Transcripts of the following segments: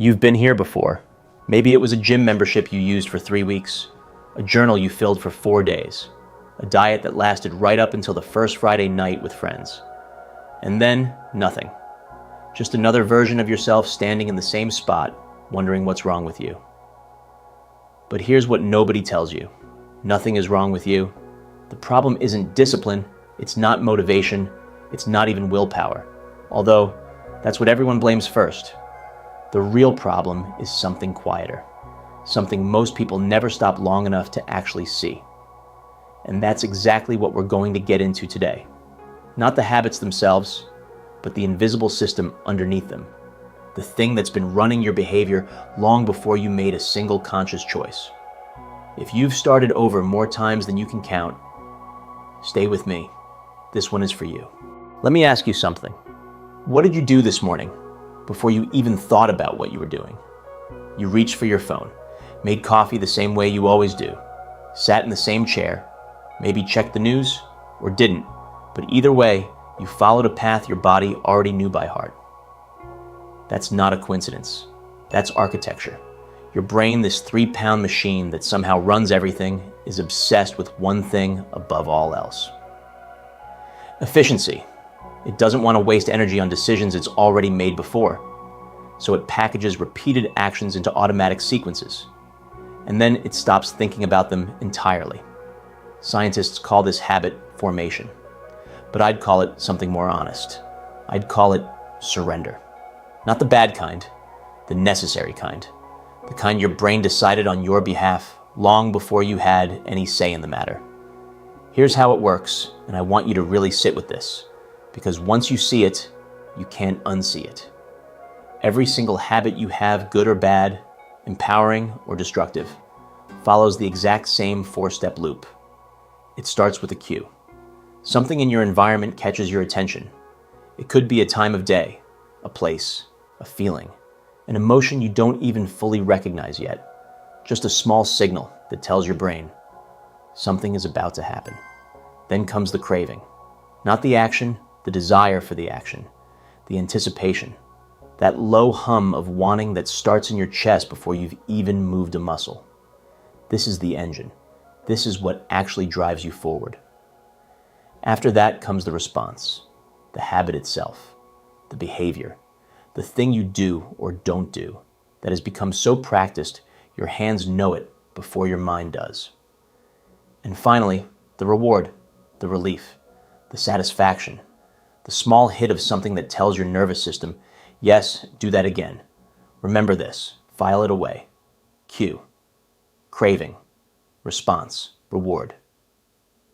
You've been here before. Maybe it was a gym membership you used for 3 weeks, a journal you filled for 4 days, a diet that lasted right up until the first Friday night with friends. And then, nothing. Just another version of yourself standing in the same spot, wondering what's wrong with you. But here's what nobody tells you. Nothing is wrong with you. The problem isn't discipline, it's not motivation, it's not even willpower. Although, that's what everyone blames first. The real problem is something quieter, something most people never stop long enough to actually see. And that's exactly what we're going to get into today. Not the habits themselves, but the invisible system underneath them. The thing that's been running your behavior long before you made a single conscious choice. If you've started over more times than you can count, stay with me. This one is for you. Let me ask you something. What did you do this morning before you even thought about what you were doing? You reached for your phone, made coffee the same way you always do, sat in the same chair, maybe checked the news, or didn't, but either way, you followed a path your body already knew by heart. That's not a coincidence. That's architecture. Your brain, this 3-pound machine that somehow runs everything, is obsessed with one thing above all else. Efficiency. It doesn't want to waste energy on decisions it's already made before, so it packages repeated actions into automatic sequences, and then it stops thinking about them entirely. Scientists call this habit formation, but I'd call it something more honest. I'd call it surrender. Not the bad kind, the necessary kind. The kind your brain decided on your behalf long before you had any say in the matter. Here's how it works, and I want you to really sit with this, because once you see it, you can't unsee it. Every single habit you have, good or bad, empowering or destructive, follows the exact same 4-step loop. It starts with a cue. Something in your environment catches your attention. It could be a time of day, a place, a feeling, an emotion you don't even fully recognize yet. Just a small signal that tells your brain, something is about to happen. Then comes the craving. Not the action, the desire for the action, the anticipation. That low hum of wanting that starts in your chest before you've even moved a muscle. This is the engine. This is what actually drives you forward. After that comes the response, the habit itself, the behavior, the thing you do or don't do that has become so practiced your hands know it before your mind does. And finally, the reward, the relief, the satisfaction, the small hit of something that tells your nervous system, yes, do that again. Remember this, file it away. Cue, craving, response, reward.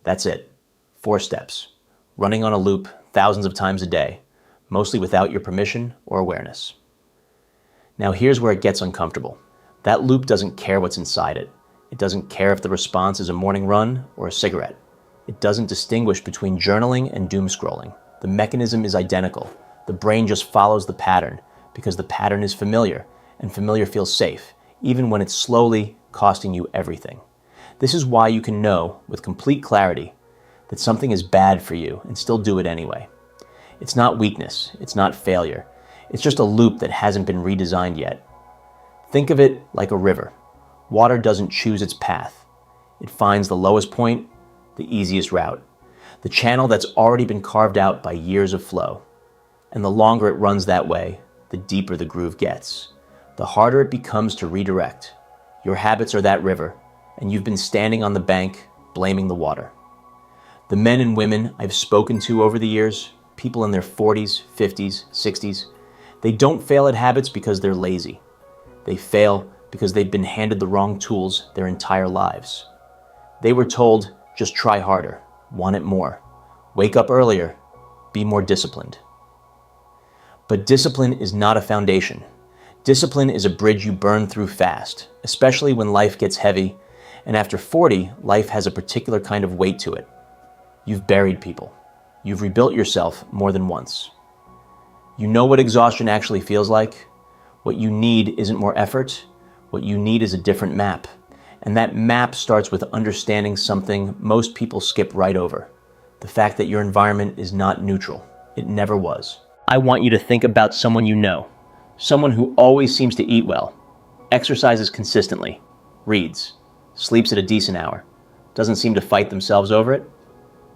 That's it. 4 steps, running on a loop thousands of times a day, mostly without your permission or awareness. Now here's where it gets uncomfortable. That loop doesn't care what's inside it. It doesn't care if the response is a morning run or a cigarette. It doesn't distinguish between journaling and doom scrolling. The mechanism is identical. The brain just follows the pattern because the pattern is familiar, and familiar feels safe, even when it's slowly costing you everything. This is why you can know with complete clarity that something is bad for you and still do it anyway. It's not weakness, it's not failure. It's just a loop that hasn't been redesigned yet. Think of it like a river. Water doesn't choose its path. It finds the lowest point, the easiest route, the channel that's already been carved out by years of flow. And the longer it runs that way, the deeper the groove gets. The harder it becomes to redirect. Your habits are that river, and you've been standing on the bank, blaming the water. The men and women I've spoken to over the years, people in their 40s, 50s, 60s, they don't fail at habits because they're lazy. They fail because they've been handed the wrong tools their entire lives. They were told, just try harder, want it more, wake up earlier, be more disciplined. But discipline is not a foundation. Discipline is a bridge you burn through fast, especially when life gets heavy, and after 40, life has a particular kind of weight to it. You've buried people. You've rebuilt yourself more than once. You know what exhaustion actually feels like? What you need isn't more effort. What you need is a different map. And that map starts with understanding something most people skip right over. The fact that your environment is not neutral. It never was. I want you to think about someone you know. Someone who always seems to eat well, exercises consistently, reads, sleeps at a decent hour, doesn't seem to fight themselves over it?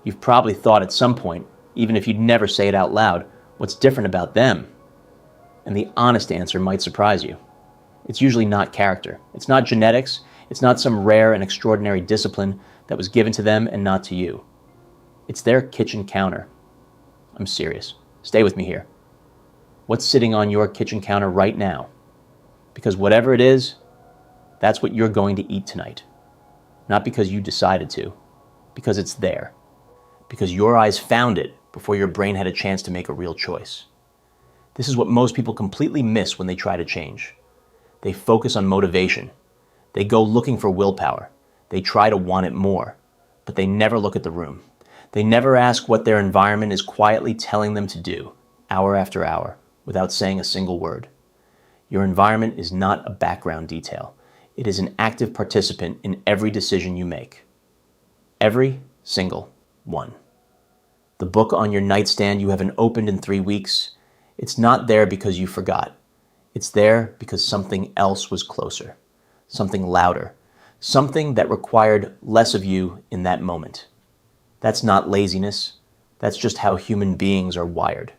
You've probably thought at some point, even if you'd never say it out loud, what's different about them? And the honest answer might surprise you. It's usually not character. It's not genetics. It's not some rare and extraordinary discipline that was given to them and not to you. It's their kitchen counter. I'm serious. Stay with me here. What's sitting on your kitchen counter right now? Because whatever it is, that's what you're going to eat tonight. Not because you decided to, because it's there. Because your eyes found it before your brain had a chance to make a real choice. This is what most people completely miss when they try to change. They focus on motivation. They go looking for willpower. They try to want it more, but they never look at the room. They never ask what their environment is quietly telling them to do, hour after hour, without saying a single word. Your environment is not a background detail. It is an active participant in every decision you make. Every single one. The book on your nightstand you haven't opened in 3 weeks, it's not there because you forgot. It's there because something else was closer, something louder, something that required less of you in that moment. That's not laziness. That's just how human beings are wired.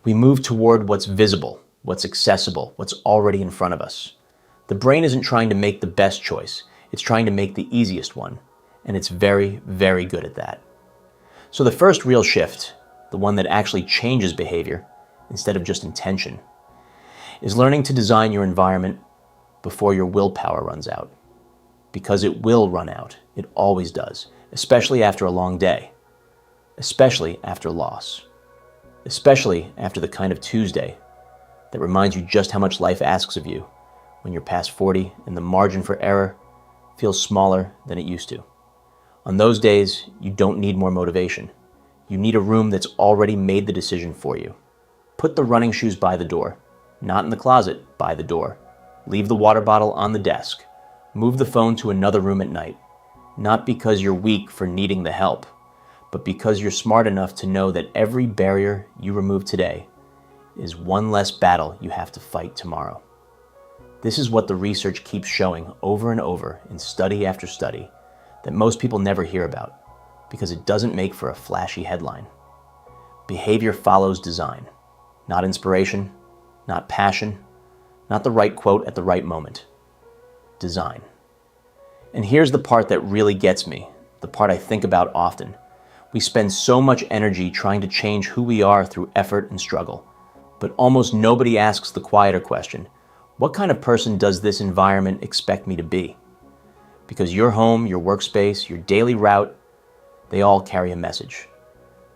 We move toward what's visible, what's accessible, what's already in front of us. The brain isn't trying to make the best choice. It's trying to make the easiest one. And it's very, very good at that. So the first real shift, the one that actually changes behavior instead of just intention, is learning to design your environment before your willpower runs out. Because it will run out. It always does. Especially after a long day. Especially after loss. Especially after the kind of Tuesday that reminds you just how much life asks of you when you're past 40 and the margin for error feels smaller than it used to. On those days, you don't need more motivation. You need a room that's already made the decision for you. Put the running shoes by the door. Not in the closet, by the door. Leave the water bottle on the desk. Move the phone to another room at night. Not because you're weak for needing the help, but because you're smart enough to know that every barrier you remove today is one less battle you have to fight tomorrow. This is what the research keeps showing over and over in study after study that most people never hear about because it doesn't make for a flashy headline. Behavior follows design, not inspiration, not passion, not the right quote at the right moment. Design. And here's the part that really gets me, the part I think about often. We spend so much energy trying to change who we are through effort and struggle, but almost nobody asks the quieter question, what kind of person does this environment expect me to be? Because your home, your workspace, your daily route, they all carry a message.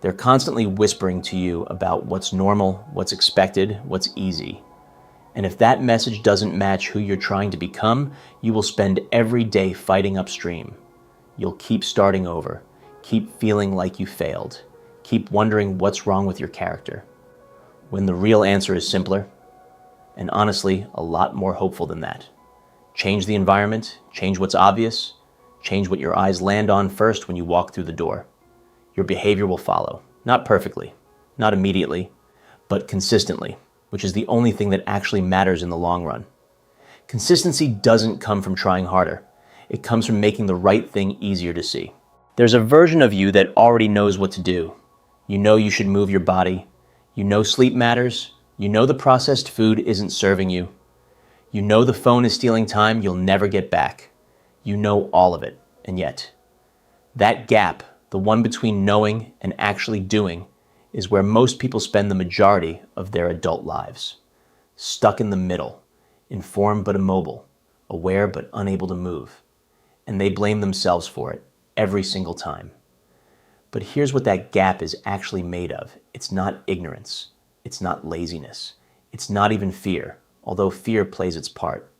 They're constantly whispering to you about what's normal, what's expected, what's easy. And if that message doesn't match who you're trying to become, you will spend every day fighting upstream. You'll keep starting over, keep feeling like you failed, keep wondering what's wrong with your character. When the real answer is simpler, and honestly, a lot more hopeful than that. Change the environment, change what's obvious, change what your eyes land on first when you walk through the door. Your behavior will follow, not perfectly, not immediately, but consistently, which is the only thing that actually matters in the long run. Consistency doesn't come from trying harder. It comes from making the right thing easier to see. There's a version of you that already knows what to do. You know you should move your body. You know sleep matters. You know the processed food isn't serving you. You know the phone is stealing time you'll never get back. You know all of it, and yet, that gap, the one between knowing and actually doing, is where most people spend the majority of their adult lives. Stuck in the middle, informed but immobile, aware but unable to move. And they blame themselves for it every single time. But here's what that gap is actually made of. It's not ignorance. It's not laziness. It's not even fear, although fear plays its part.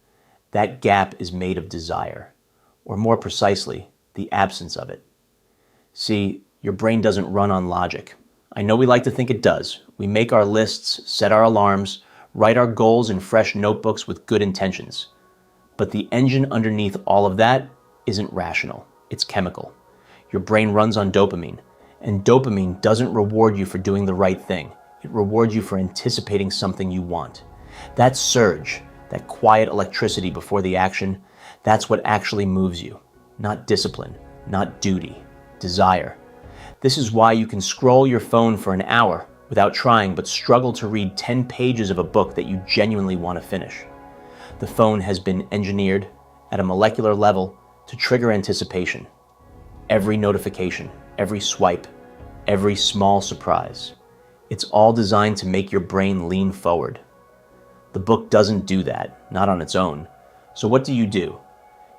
That gap is made of desire, or more precisely, the absence of it. See, your brain doesn't run on logic. I know we like to think it does. We make our lists, set our alarms, write our goals in fresh notebooks with good intentions. But the engine underneath all of that isn't rational. It's chemical. Your brain runs on dopamine, and dopamine doesn't reward you for doing the right thing. It rewards you for anticipating something you want. That surge, that quiet electricity before the action, that's what actually moves you. Not discipline, not duty, desire. This is why you can scroll your phone for an hour without trying, but struggle to read 10 pages of a book that you genuinely want to finish. The phone has been engineered at a molecular level to trigger anticipation. Every notification, every swipe, every small surprise. It's all designed to make your brain lean forward. The book doesn't do that, not on its own. So what do?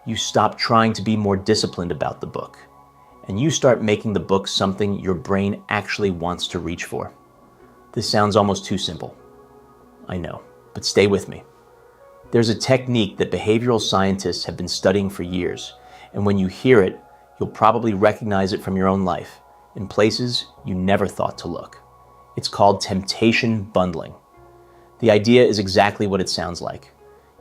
You stop trying to be more disciplined about the book, and you start making the book something your brain actually wants to reach for. This sounds almost too simple. I know, but stay with me. There's a technique that behavioral scientists have been studying for years, and when you hear it, you'll probably recognize it from your own life, in places you never thought to look. It's called temptation bundling. The idea is exactly what it sounds like.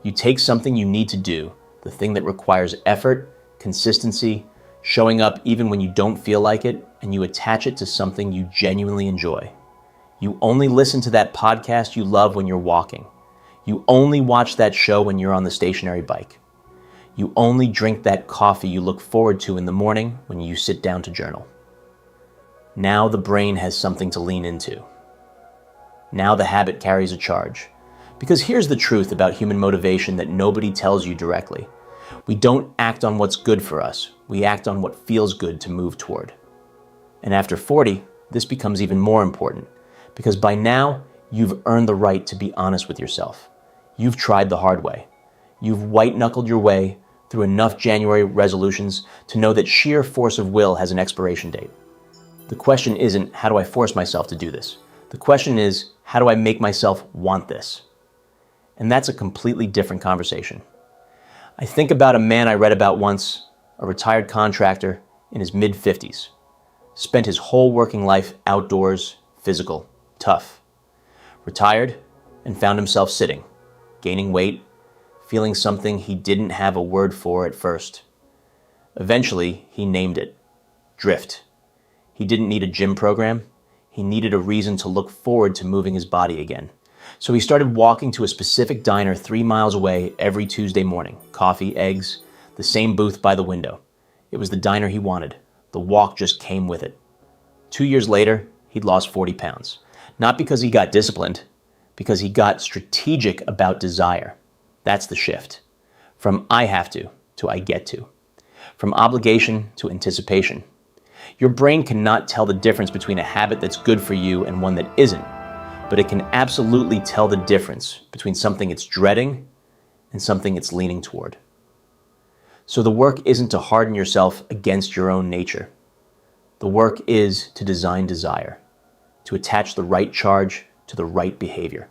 You take something you need to do, the thing that requires effort, consistency, showing up even when you don't feel like it, and you attach it to something you genuinely enjoy. You only listen to that podcast you love when you're walking. You only watch that show when you're on the stationary bike. You only drink that coffee you look forward to in the morning when you sit down to journal. Now the brain has something to lean into. Now the habit carries a charge. Because here's the truth about human motivation that nobody tells you directly. We don't act on what's good for us. We act on what feels good to move toward. And after 40, this becomes even more important. Because by now, you've earned the right to be honest with yourself. You've tried the hard way. You've white-knuckled your way through enough January resolutions to know that sheer force of will has an expiration date. The question isn't, how do I force myself to do this? The question is, how do I make myself want this? And that's a completely different conversation. I think about a man I read about once, a retired contractor in his mid-50s. Spent his whole working life outdoors, physical, tough. Retired and found himself sitting, gaining weight, feeling something he didn't have a word for at first. Eventually, he named it, drift. He didn't need a gym program. He needed a reason to look forward to moving his body again. So he started walking to a specific diner 3 miles away every Tuesday morning. Coffee, eggs, the same booth by the window. It was the diner he wanted. The walk just came with it. 2 years later, he'd lost 40 pounds. Not because he got disciplined, because he got strategic about desire. That's the shift. From I have to I get to. From obligation to anticipation. Your brain cannot tell the difference between a habit that's good for you and one that isn't, but it can absolutely tell the difference between something it's dreading and something it's leaning toward. So the work isn't to harden yourself against your own nature. The work is to design desire, to attach the right charge to the right behavior,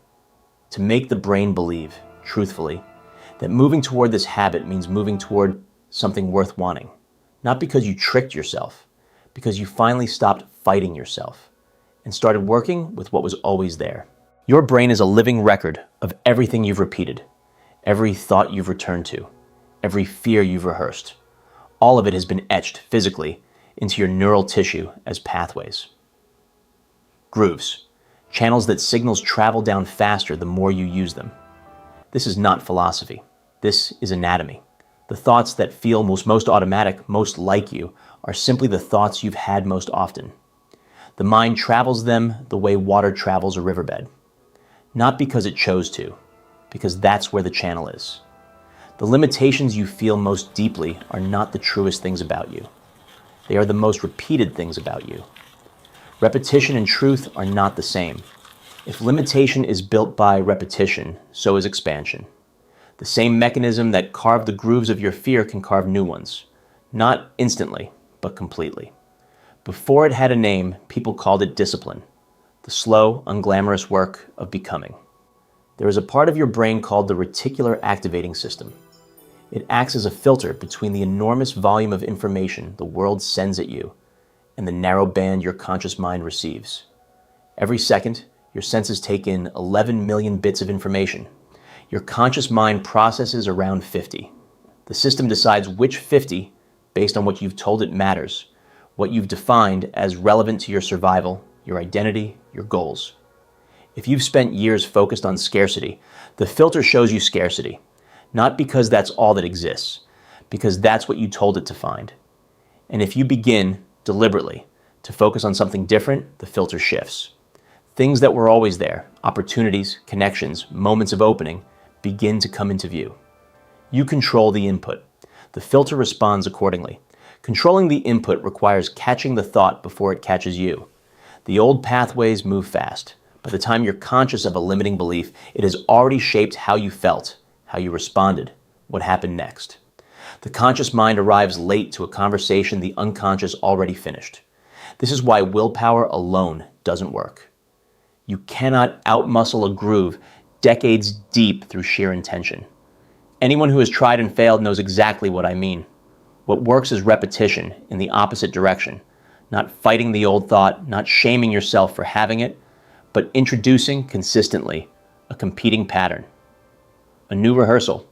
to make the brain believe, truthfully, that moving toward this habit means moving toward something worth wanting, not because you tricked yourself, because you finally stopped fighting yourself and started working with what was always there. Your brain is a living record of everything you've repeated, every thought you've returned to, every fear you've rehearsed. All of it has been etched physically into your neural tissue as pathways. Grooves, channels that signals travel down faster the more you use them. This is not philosophy. This is anatomy. The thoughts that feel most automatic, most like you, are simply the thoughts you've had most often. The mind travels them the way water travels a riverbed. Not because it chose to, because that's where the channel is. The limitations you feel most deeply are not the truest things about you. They are the most repeated things about you. Repetition and truth are not the same. If limitation is built by repetition, so is expansion. The same mechanism that carved the grooves of your fear can carve new ones. Not instantly, but completely. Before it had a name, people called it discipline, the slow, unglamorous work of becoming. There is a part of your brain called the reticular activating system. It acts as a filter between the enormous volume of information the world sends at you and the narrow band your conscious mind receives. Every second, your senses take in 11 million bits of information. Your conscious mind processes around 50. The system decides which 50, based on what you've told it matters, what you've defined as relevant to your survival, your identity, your goals. If you've spent years focused on scarcity, the filter shows you scarcity, not because that's all that exists, because that's what you told it to find. And if you begin, deliberately, to focus on something different, the filter shifts. Things that were always there, opportunities, connections, moments of opening, begin to come into view. You control the input. The filter responds accordingly. Controlling the input requires catching the thought before it catches you. The old pathways move fast. By the time you're conscious of a limiting belief, it has already shaped how you felt, how you responded, what happened next. The conscious mind arrives late to a conversation the unconscious already finished. This is why willpower alone doesn't work. You cannot outmuscle a groove decades deep through sheer intention. Anyone who has tried and failed knows exactly what I mean. What works is repetition in the opposite direction, not fighting the old thought, not shaming yourself for having it, but introducing consistently a competing pattern. A new rehearsal.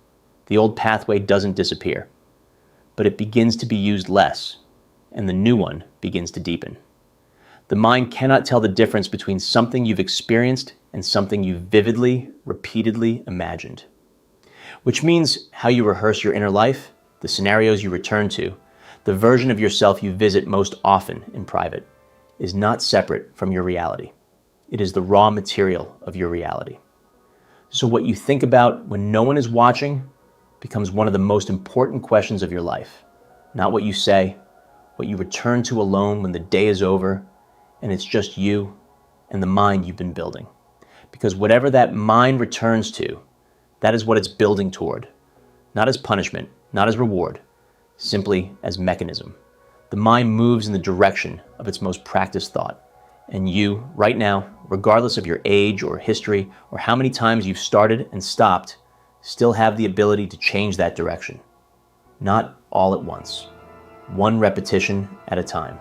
The old pathway doesn't disappear, but it begins to be used less, and the new one begins to deepen. The mind cannot tell the difference between something you've experienced and something you've vividly, repeatedly imagined. Which means how you rehearse your inner life, the scenarios you return to, the version of yourself you visit most often in private, is not separate from your reality. It is the raw material of your reality. So what you think about when no one is watching becomes one of the most important questions of your life. Not what you say, what you return to alone when the day is over and it's just you and the mind you've been building. Because whatever that mind returns to, that is what it's building toward. Not as punishment, not as reward, simply as mechanism. The mind moves in the direction of its most practiced thought. And you, right now, regardless of your age or history or how many times you've started and stopped, still have the ability to change that direction. Not all at once. One repetition at a time,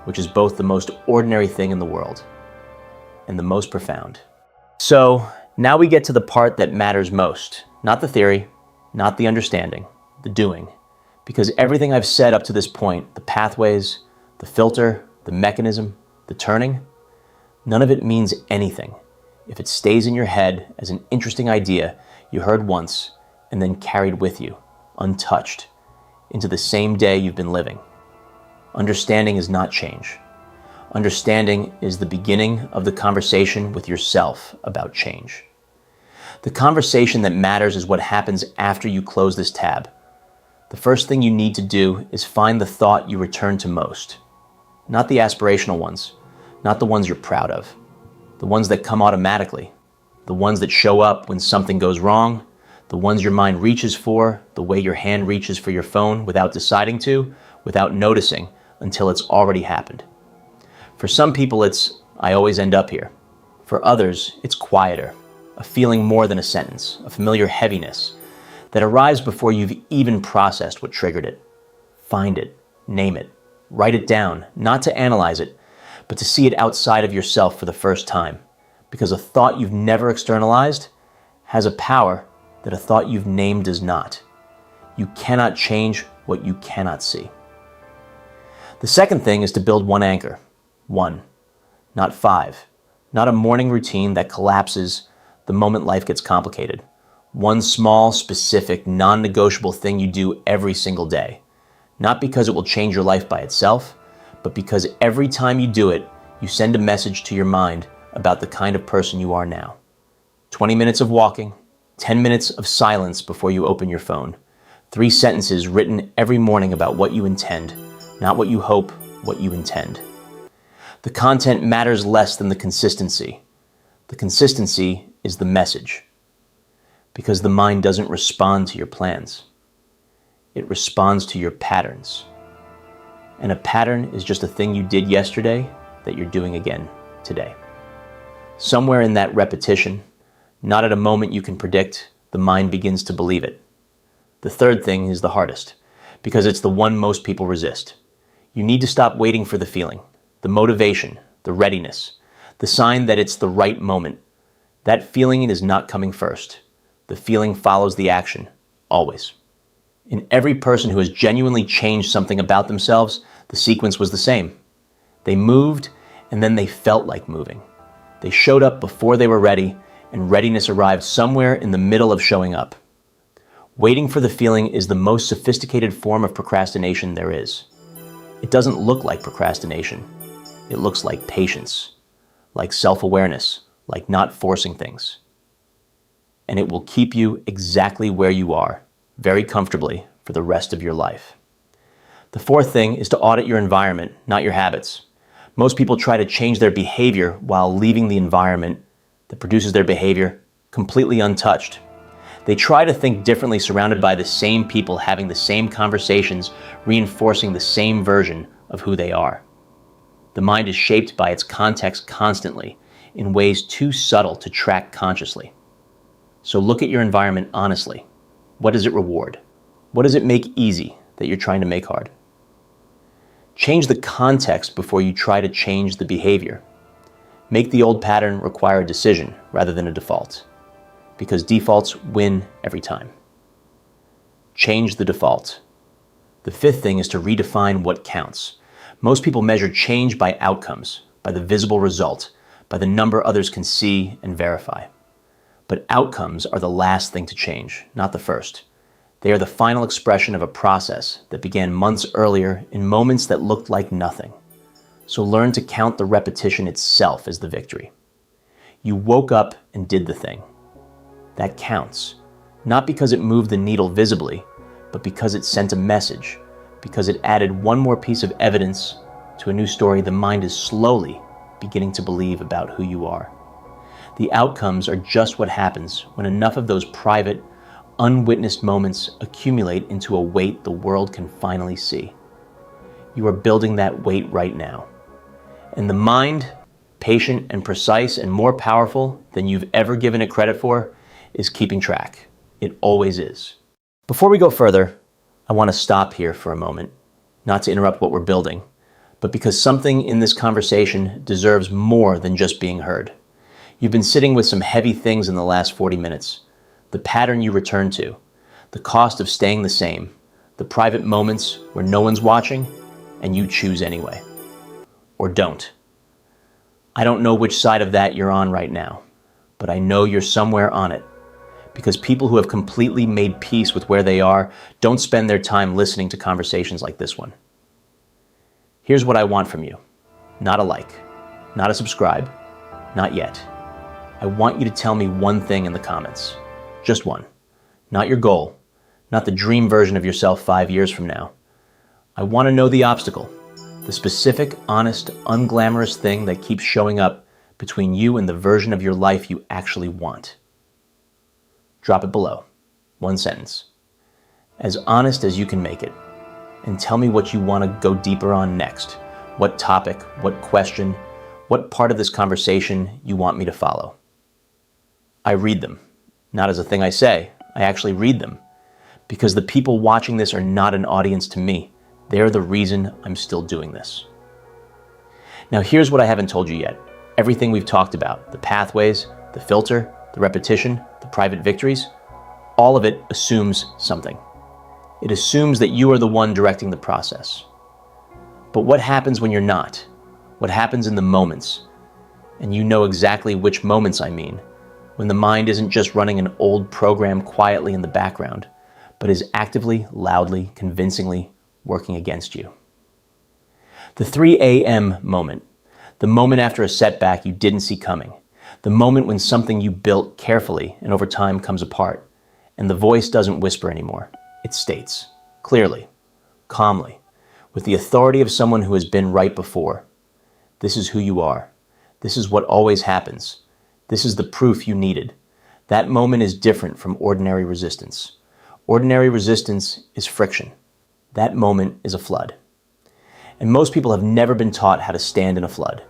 which is both the most ordinary thing in the world and the most profound. So now we get to the part that matters most. Not the theory, not the understanding, the doing. Because everything I've said up to this point, the pathways, the filter, the mechanism, the turning, none of it means anything if it stays in your head as an interesting idea you heard once and then carried with you, untouched, into the same day you've been living. Understanding is not change. Understanding is the beginning of the conversation with yourself about change. The conversation that matters is what happens after you close this tab. The first thing you need to do is find the thought you return to most. Not the aspirational ones, not the ones you're proud of, the ones that come automatically, the ones that show up when something goes wrong, the ones your mind reaches for, the way your hand reaches for your phone without deciding to, without noticing until it's already happened. For some people it's, I always end up here. For others, it's quieter, a feeling more than a sentence, a familiar heaviness that arrives before you've even processed what triggered it. Find it, name it, write it down, not to analyze it, but to see it outside of yourself for the first time. Because a thought you've never externalized has a power that a thought you've named does not. You cannot change what you cannot see. The second thing is to build one anchor. One, not five. Not a morning routine that collapses the moment life gets complicated. One small, specific, non-negotiable thing you do every single day. Not because it will change your life by itself, but because every time you do it, you send a message to your mind about the kind of person you are now. 20 minutes of walking, 10 minutes of silence before you open your phone. 3 sentences written every morning about what you intend, not what you hope, what you intend. The content matters less than the consistency. The consistency is the message. Because the mind doesn't respond to your plans. It responds to your patterns. And a pattern is just a thing you did yesterday that you're doing again today. Somewhere in that repetition, not at a moment you can predict, the mind begins to believe it. The third thing is the hardest, because it's the one most people resist. You need to stop waiting for the feeling, the motivation, the readiness, the sign that it's the right moment. That feeling is not coming first. The feeling follows the action, always. In every person who has genuinely changed something about themselves, the sequence was the same. They moved, and then they felt like moving. They showed up before they were ready, and readiness arrived somewhere in the middle of showing up. Waiting for the feeling is the most sophisticated form of procrastination there is. It doesn't look like procrastination. It looks like patience, like self-awareness, like not forcing things. And it will keep you exactly where you are, very comfortably, for the rest of your life. The fourth thing is to audit your environment, not your habits. Most people try to change their behavior while leaving the environment that produces their behavior completely untouched. They try to think differently surrounded by the same people having the same conversations, reinforcing the same version of who they are. The mind is shaped by its context constantly, in ways too subtle to track consciously. So look at your environment honestly. What does it reward? What does it make easy that you're trying to make hard? Change the context before you try to change the behavior. Make the old pattern require a decision rather than a default, because defaults win every time. Change the default. The fifth thing is to redefine what counts. Most people measure change by outcomes, by the visible result, by the number others can see and verify. But outcomes are the last thing to change, not the first. They are the final expression of a process that began months earlier in moments that looked like nothing. So learn to count the repetition itself as the victory. You woke up and did the thing. That counts, not because it moved the needle visibly, but because it sent a message, because it added one more piece of evidence to a new story the mind is slowly beginning to believe about who you are. The outcomes are just what happens when enough of those private, unwitnessed moments accumulate into a weight the world can finally see. You are building that weight right now. And the mind, patient and precise and more powerful than you've ever given it credit for, is keeping track. It always is. Before we go further, I want to stop here for a moment, not to interrupt what we're building, but because something in this conversation deserves more than just being heard. You've been sitting with some heavy things in the last 40 minutes. The pattern you return to, the cost of staying the same, the private moments where no one's watching and you choose anyway. Or don't. I don't know which side of that you're on right now, but I know you're somewhere on it. Because people who have completely made peace with where they are don't spend their time listening to conversations like this one. Here's what I want from you. Not a like, not a subscribe, not yet. I want you to tell me one thing in the comments. Just one. Not your goal, not the dream version of yourself 5 years from now. I want to know the obstacle, the specific, honest, unglamorous thing that keeps showing up between you and the version of your life you actually want. Drop it below. One sentence. As honest as you can make it. And tell me what you want to go deeper on next. What topic, what question, what part of this conversation you want me to follow. I read them. Not as a thing I say, I actually read them. Because the people watching this are not an audience to me. They're the reason I'm still doing this. Now here's what I haven't told you yet. Everything we've talked about, the pathways, the filter, the repetition, the private victories, all of it assumes something. It assumes that you are the one directing the process. But what happens when you're not? What happens in the moments? And you know exactly which moments I mean. When the mind isn't just running an old program quietly in the background, but is actively, loudly, convincingly working against you. The 3 a.m. moment, the moment after a setback you didn't see coming, the moment when something you built carefully and over time comes apart, and the voice doesn't whisper anymore. It states, clearly, calmly, with the authority of someone who has been right before. This is who you are. This is what always happens. This is the proof you needed. That moment is different from ordinary resistance. Ordinary resistance is friction. That moment is a flood. And most people have never been taught how to stand in a flood.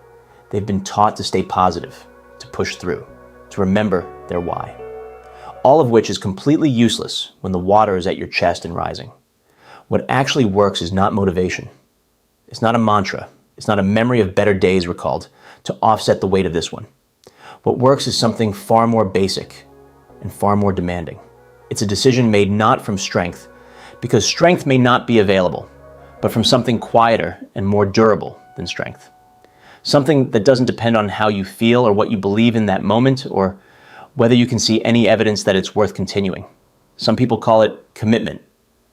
They've been taught to stay positive, to push through, to remember their why. All of which is completely useless when the water is at your chest and rising. What actually works is not motivation. It's not a mantra. It's not a memory of better days recalled to offset the weight of this one. What works is something far more basic and far more demanding. It's a decision made not from strength, because strength may not be available, but from something quieter and more durable than strength. Something that doesn't depend on how you feel or what you believe in that moment, or whether you can see any evidence that it's worth continuing. Some people call it commitment.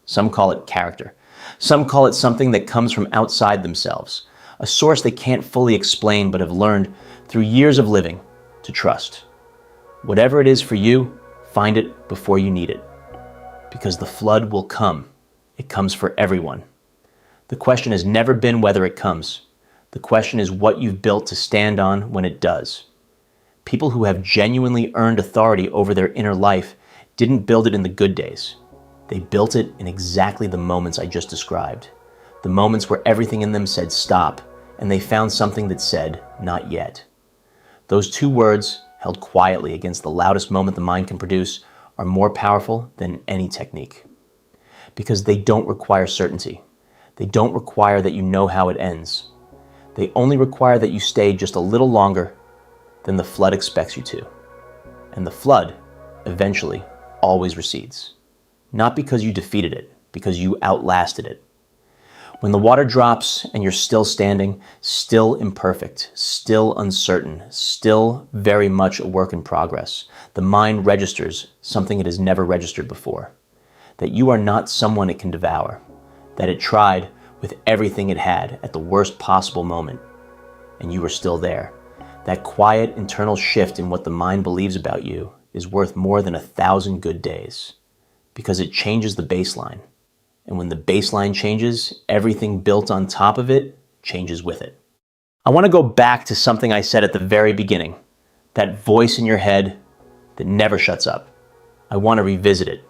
Some call it character. Some call it something that comes from outside themselves, a source they can't fully explain but have learned through years of living to trust. Whatever it is for you, find it before you need it. Because the flood will come. It comes for everyone. The question has never been whether it comes. The question is what you've built to stand on when it does. People who have genuinely earned authority over their inner life didn't build it in the good days. They built it in exactly the moments I just described. The moments where everything in them said stop, and they found something that said not yet. Those two words, held quietly against the loudest moment the mind can produce, are more powerful than any technique. Because they don't require certainty. They don't require that you know how it ends. They only require that you stay just a little longer than the flood expects you to. And the flood, eventually, always recedes. Not because you defeated it, because you outlasted it. When the water drops and you're still standing, still imperfect, still uncertain, still very much a work in progress, the mind registers something it has never registered before. That you are not someone it can devour. That it tried with everything it had at the worst possible moment, and you were still there. That quiet internal shift in what the mind believes about you is worth more than 1,000 good days, because it changes the baseline. And when the baseline changes, everything built on top of it changes with it. I want to go back to something I said at the very beginning, that voice in your head that never shuts up. I want to revisit it,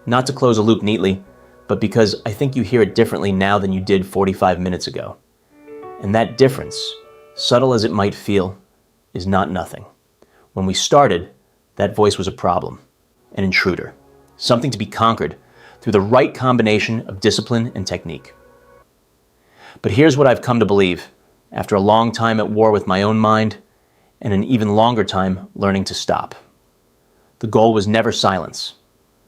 not to close a loop neatly, but because I think you hear it differently now than you did 45 minutes ago. And that difference, subtle as it might feel, is not nothing. When we started, that voice was a problem, an intruder, something to be conquered through the right combination of discipline and technique. But here's what I've come to believe, after a long time at war with my own mind, and an even longer time learning to stop. The goal was never silence.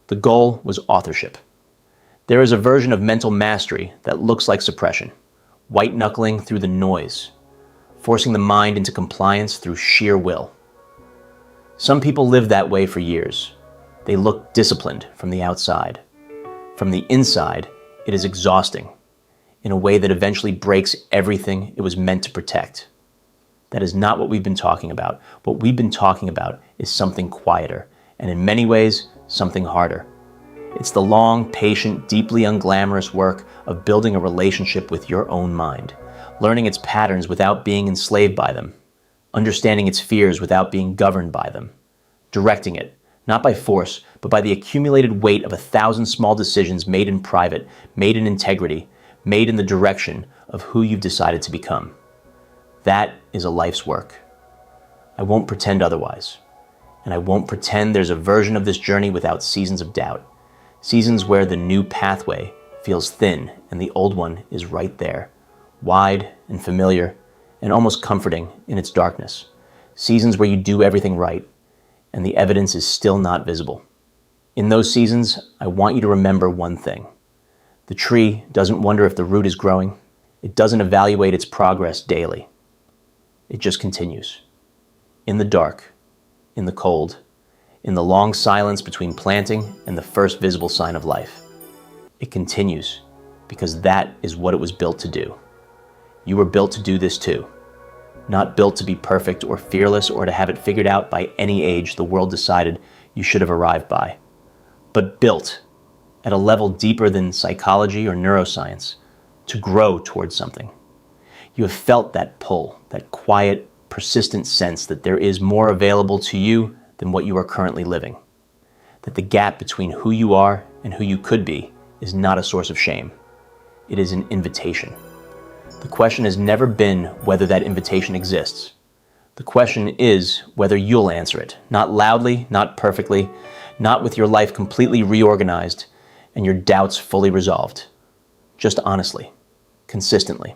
The goal was authorship. There is a version of mental mastery that looks like suppression, white-knuckling through the noise, forcing the mind into compliance through sheer will. Some people live that way for years. They look disciplined from the outside. From the inside, it is exhausting, in a way that eventually breaks everything it was meant to protect. That is not what we've been talking about. What we've been talking about is something quieter, and in many ways, something harder. It's the long, patient, deeply unglamorous work of building a relationship with your own mind, learning its patterns without being enslaved by them, understanding its fears without being governed by them, directing it, not by force, but by the accumulated weight of 1,000 small decisions made in private, made in integrity, made in the direction of who you've decided to become. That is a life's work. I won't pretend otherwise. And I won't pretend there's a version of this journey without seasons of doubt. Seasons where the new pathway feels thin and the old one is right there, wide and familiar and almost comforting in its darkness. Seasons where you do everything right and the evidence is still not visible. In those seasons, I want you to remember one thing. The tree doesn't wonder if the root is growing. It doesn't evaluate its progress daily. It just continues. In the dark, in the cold, in the long silence between planting and the first visible sign of life. It continues because that is what it was built to do. You were built to do this too. Not built to be perfect or fearless or to have it figured out by any age the world decided you should have arrived by, but built at a level deeper than psychology or neuroscience to grow towards something. You have felt that pull, that quiet, persistent sense that there is more available to you than what you are currently living, that the gap between who you are and who you could be is not a source of shame. It is an invitation. The question has never been whether that invitation exists. The question is whether you'll answer it, not loudly, not perfectly, not with your life completely reorganized and your doubts fully resolved. Just honestly, consistently,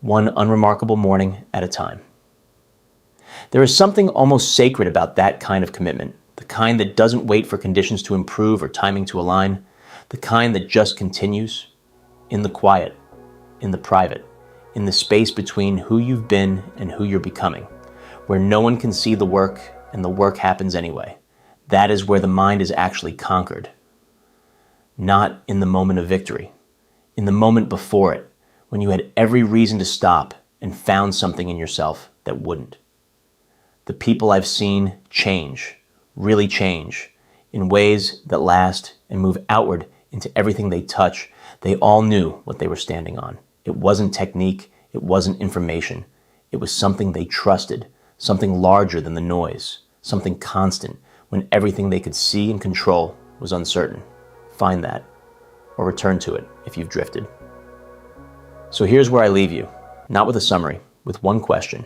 one unremarkable morning at a time. There is something almost sacred about that kind of commitment, the kind that doesn't wait for conditions to improve or timing to align, the kind that just continues in the quiet, in the private, in the space between who you've been and who you're becoming, where no one can see the work and the work happens anyway. That is where the mind is actually conquered. Not in the moment of victory, in the moment before it, when you had every reason to stop and found something in yourself that wouldn't. The people I've seen change, really change, in ways that last and move outward into everything they touch. They all knew what they were standing on. It wasn't technique, it wasn't information. It was something they trusted, something larger than the noise, something constant when everything they could see and control was uncertain. Find that, or return to it if you've drifted. So here's where I leave you, not with a summary, with one question.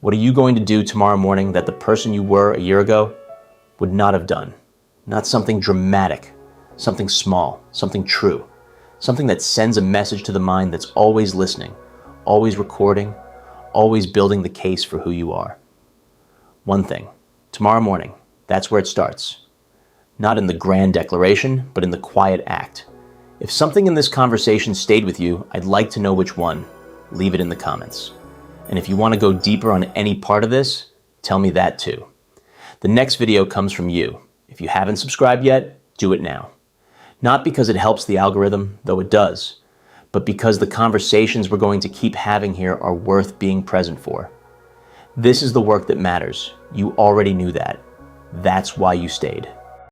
What are you going to do tomorrow morning that the person you were a year ago would not have done? Not something dramatic, something small, something true, something that sends a message to the mind that's always listening, always recording, always building the case for who you are. One thing, tomorrow morning, that's where it starts. Not in the grand declaration, but in the quiet act. If something in this conversation stayed with you, I'd like to know which one. Leave it in the comments. And if you want to go deeper on any part of this, tell me that too. The next video comes from you. If you haven't subscribed yet, do it now. Not because it helps the algorithm, though it does, but because the conversations we're going to keep having here are worth being present for. This is the work that matters. You already knew that. That's why you stayed.